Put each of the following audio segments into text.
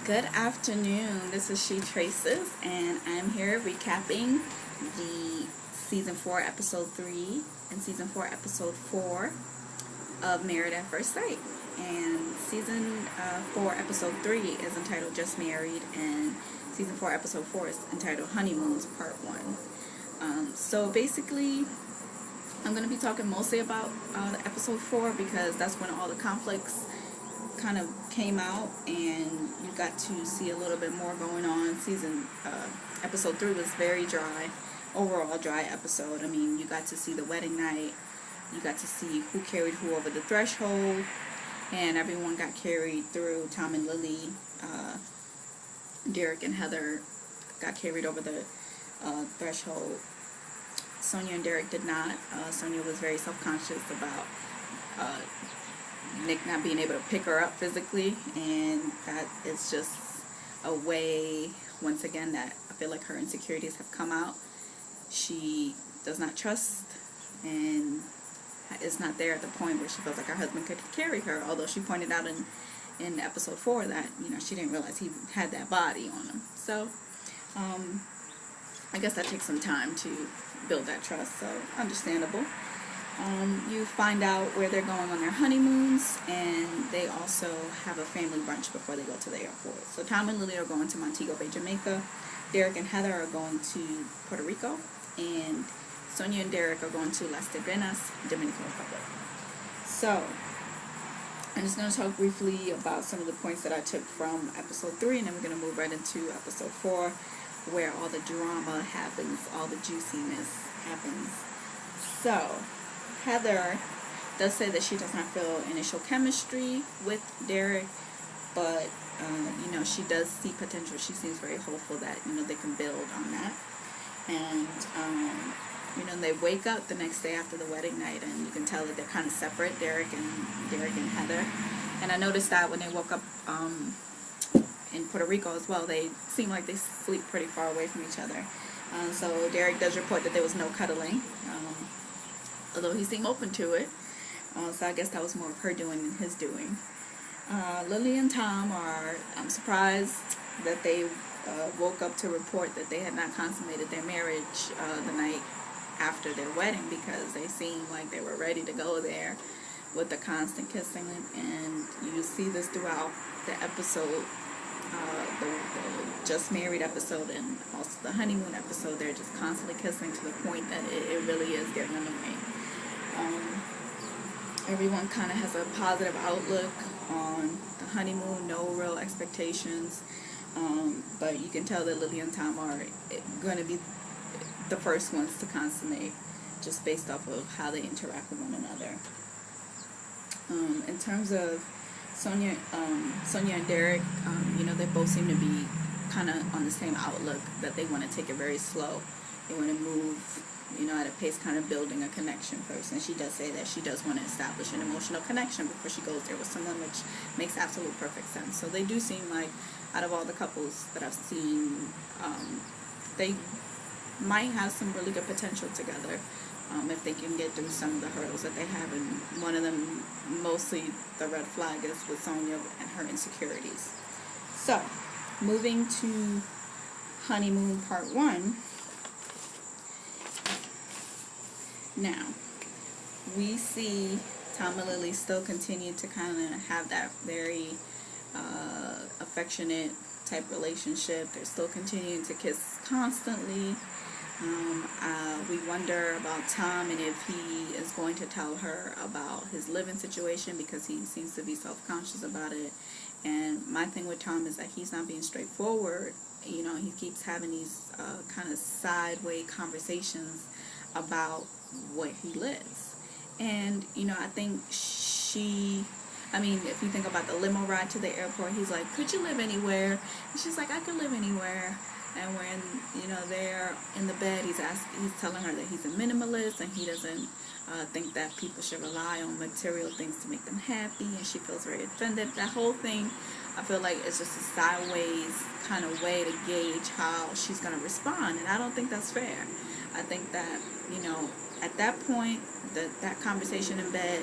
Good afternoon. This is She Traces, and I'm here recapping the season 4, episode 3, and season 4, episode 4 of Married at First Sight. And season 4, episode 3 is entitled Just Married, and season 4, episode 4 is entitled Honeymoons, Part 1. So basically, I'm going to be talking mostly about episode 4 because that's when all the conflicts kind of came out and you got to see a little bit more going on. Episode 3 was very dry, overall dry episode. I mean, you got to see the wedding night, you got to see who carried who over the threshold, and everyone got carried through. Tom and Lily, Derek and Heather got carried over the threshold. Sonia and Derek did not. Sonia was very self-conscious about Nick not being able to pick her up physically, and that is just a way, once again, that I feel like her insecurities have come out. She does not trust and is not there at the point where she feels like her husband could carry her, although she pointed out in episode 4 that, she didn't realize he had that body on him. So I guess that takes some time to build that trust, so understandable. You find out where they're going on their honeymoons, and they also have a family brunch before they go to the airport. So Tom and Lily are going to Montego Bay, Jamaica. Derek and Heather are going to Puerto Rico, and Sonia and Derek are going to Las Terrenas, Dominican Republic. So I'm just going to talk briefly about some of the points that I took from episode 3, and then we're going to move right into episode 4, where all the drama happens, all the juiciness happens. So Heather does say that she does not feel initial chemistry with Derek, but she does see potential. She seems very hopeful that they can build on that. And they wake up the next day after the wedding night, and you can tell that they're kind of separate, Derek and Heather. And I noticed that when they woke up in Puerto Rico as well, they seem like they sleep pretty far away from each other. So Derek does report that there was no cuddling, although he seemed open to it. So I guess that was more of her doing than his doing. Lily and Tom I'm surprised that they woke up to report that they had not consummated their marriage the night after their wedding, because they seemed like they were ready to go there with the constant kissing. And you see this throughout the episode, the Just Married episode and also the honeymoon episode. They're just constantly kissing to the point that it really is getting annoying. Everyone kind of has a positive outlook on the honeymoon, no real expectations, but you can tell that Lily and Tom are going to be the first ones to consummate, just based off of how they interact with one another. In terms of Sonia and Derek, they both seem to be kind of on the same outlook, that they want to take it very slow. They want to move at a pace, kind of building a connection first. And she does say that she does want to establish an emotional connection before she goes there with someone, which makes absolute perfect sense. So they do seem like, out of all the couples that I've seen, they might have some really good potential together, if they can get through some of the hurdles that they have. And one of them, mostly the red flag, is with Sonia and her insecurities. So, moving to honeymoon part 1. Now, we see Tom and Lily still continue to kind of have that very affectionate type relationship. They're still continuing to kiss constantly. We wonder about Tom and if he is going to tell her about his living situation, because he seems to be self-conscious about it. And my thing with Tom is that he's not being straightforward. He keeps having these kind of sideways conversations about where he lives. And I think if you think about the limo ride to the airport, he's like, could you live anywhere? And she's like, I could live anywhere. And when they're in the bed, he's telling her that he's a minimalist, and he doesn't think that people should rely on material things to make them happy, and she feels very offended. That whole thing, I feel like it's just a sideways kind of way to gauge how she's going to respond, and I don't think that's fair. I think that, at that point, that conversation in bed,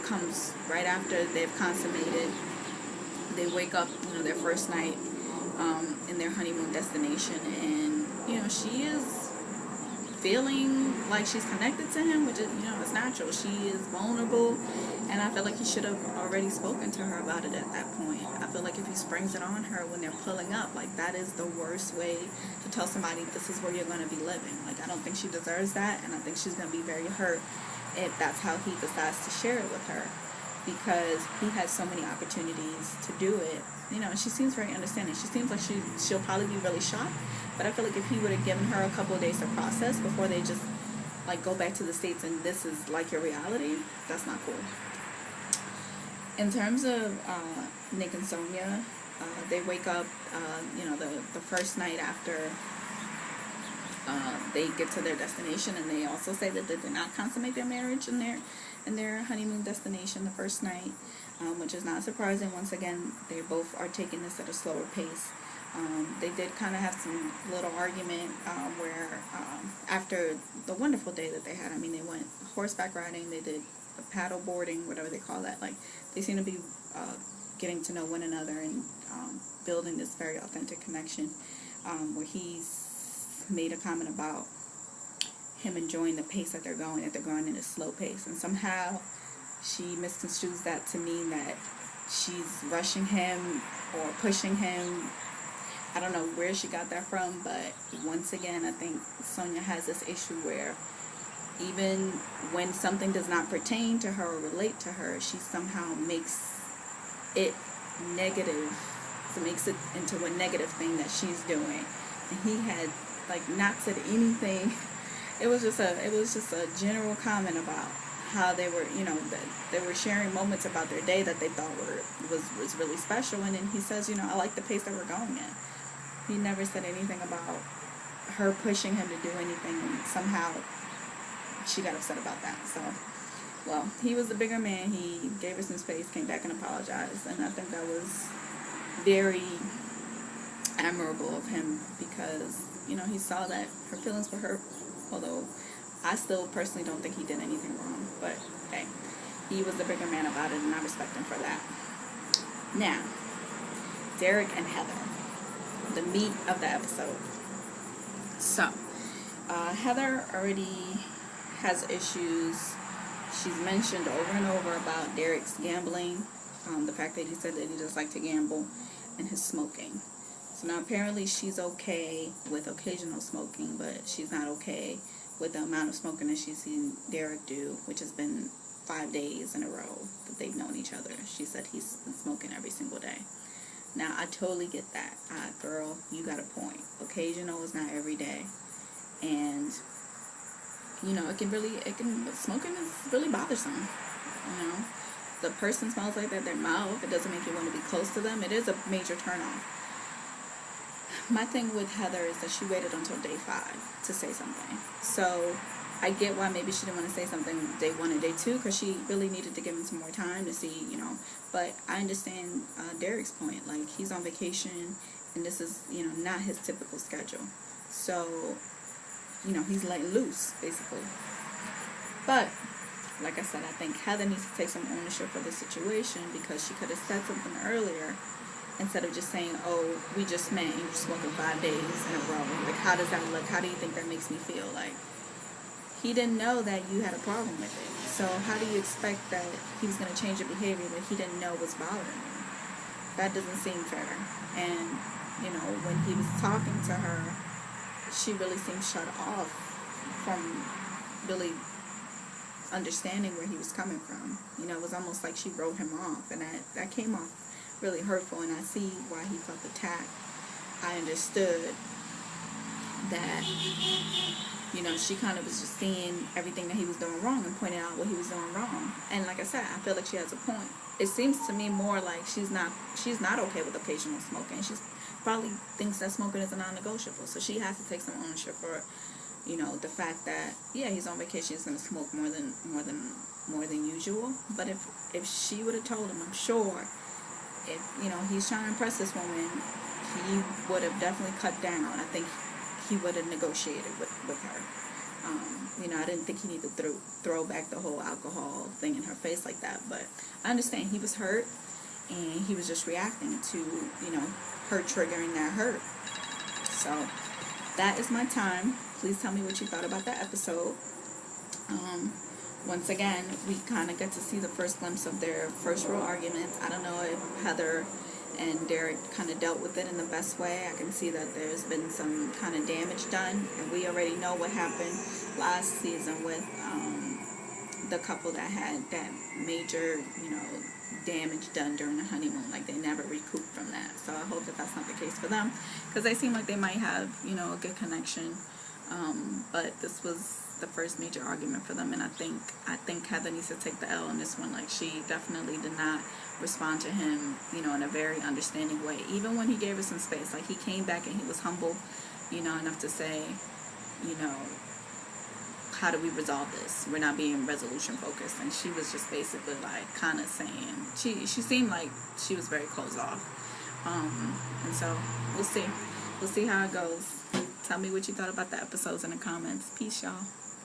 comes right after they've consummated They wake up, their first night in their honeymoon destination, and she is feeling like she's connected to him, which is, it's natural. She is vulnerable, and I feel like he should have already spoken to her about it at that point. I feel like if he springs it on her when they're pulling up, like, that is the worst way to tell somebody this is where you're going to be living. Like, I don't think she deserves that, and I think she's going to be very hurt if that's how he decides to share it with her, because he has so many opportunities to do it. And she seems very understanding. She seems like she'll probably be really shocked, but I feel like if he would have given her a couple of days to process before they just, like, go back to the States and this is, like, your reality, that's not cool. In terms of Nick and Sonia, they wake up, the first night after they get to their destination, and they also say that they did not consummate their marriage in their honeymoon destination the first night, which is not surprising. Once again, they both are taking this at a slower pace. They did kind of have some little argument where after the wonderful day that they had, they went horseback riding, they did paddle boarding, whatever they call that. Like, they seem to be getting to know one another and building this very authentic connection, where he's made a comment about him enjoying the pace that they're going in a slow pace, and somehow she misconstrues that to mean that she's rushing him or pushing him. I don't know where she got that from, but once again, I think Sonia has this issue where even when something does not pertain to her or relate to her, she somehow makes it negative, so makes it into a negative thing that she's doing. And he had, like, not said anything. It was just a general comment about how they were, that they were sharing moments about their day that they thought was really special. And then he says, I like the pace that we're going in. He never said anything about her pushing him to do anything, and somehow she got upset about that. So, well, he was the bigger man. He gave her some space, came back and apologized, and I think that was very admirable of him, because he saw that her feelings were hurt, although I still personally don't think he did anything wrong. But hey, he was the bigger man about it, and I respect him for that. Now, Derek and Heather, the meat of the episode. So, Heather already has issues. She's mentioned over and over about Derek's gambling, the fact that he said that he just liked to gamble, and his smoking. So now apparently she's okay with occasional smoking, but she's not okay with the amount of smoking that she's seen Derek do, which has been 5 days in a row that they've known each other. She said he's been smoking every single day. Now, I totally get that. Girl, you got a point. Occasional is not every day. And, smoking is really bothersome. The person smells like that, their mouth, it doesn't make you want to be close to them. It is a major turnoff. My thing with Heather is that she waited until day 5 to say something. So I get why maybe she didn't want to say something day 1 and day 2, because she really needed to give him some more time to see, But I understand Derek's point. Like, he's on vacation, and this is, not his typical schedule. So, he's letting loose, basically. But, like I said, I think Heather needs to take some ownership for the situation, because she could have said something earlier instead of just saying, oh, we just met and you're smoking 5 days in a row. Like, how does that look? How do you think that makes me feel? Like, he didn't know that you had a problem with it. So how do you expect that he was going to change your behavior that he didn't know was bothering you? That doesn't seem fair. And, when he was talking to her, she really seemed shut off from really understanding where he was coming from. It was almost like she wrote him off, and that came off really hurtful, and I see why he felt attacked. I understood that, she kind of was just seeing everything that he was doing wrong and pointing out what he was doing wrong. And like I said, I feel like she has a point. It seems to me more like she's not okay with occasional smoking. She probably thinks that smoking is a non-negotiable. So she has to take some ownership for, the fact that, yeah, he's on vacation, he's going to smoke more than usual. But if she would have told him, I'm sure, if, he's trying to impress this woman, he would have definitely cut down. I think he would have negotiated with her. I didn't think he needed to throw back the whole alcohol thing in her face like that. But I understand he was hurt, and he was just reacting to, you know, her triggering that hurt. So that is my time. Please tell me what you thought about that episode. Once again, we kind of get to see the first glimpse of their first real argument. I don't know if Heather and Derek kind of dealt with it in the best way. I can see that there's been some kind of damage done, and we already know what happened last season with the couple that had that major, you know, damage done during the honeymoon. Like, they never recouped from that. So I hope that that's not the case for them, because they seem like they might have, you know, a good connection. But this was the first major argument for them, and I think Heather needs to take the L on this one. Like, she definitely did not respond to him, you know, in a very understanding way. Even when he gave her some space, like, he came back and he was humble, you know, enough to say, you know, how do we resolve this? We're not being resolution focused. And she was just basically like kind of saying, she seemed like she was very closed off. And so we'll see how it goes. Tell me what you thought about the episodes in the comments. Peace, y'all.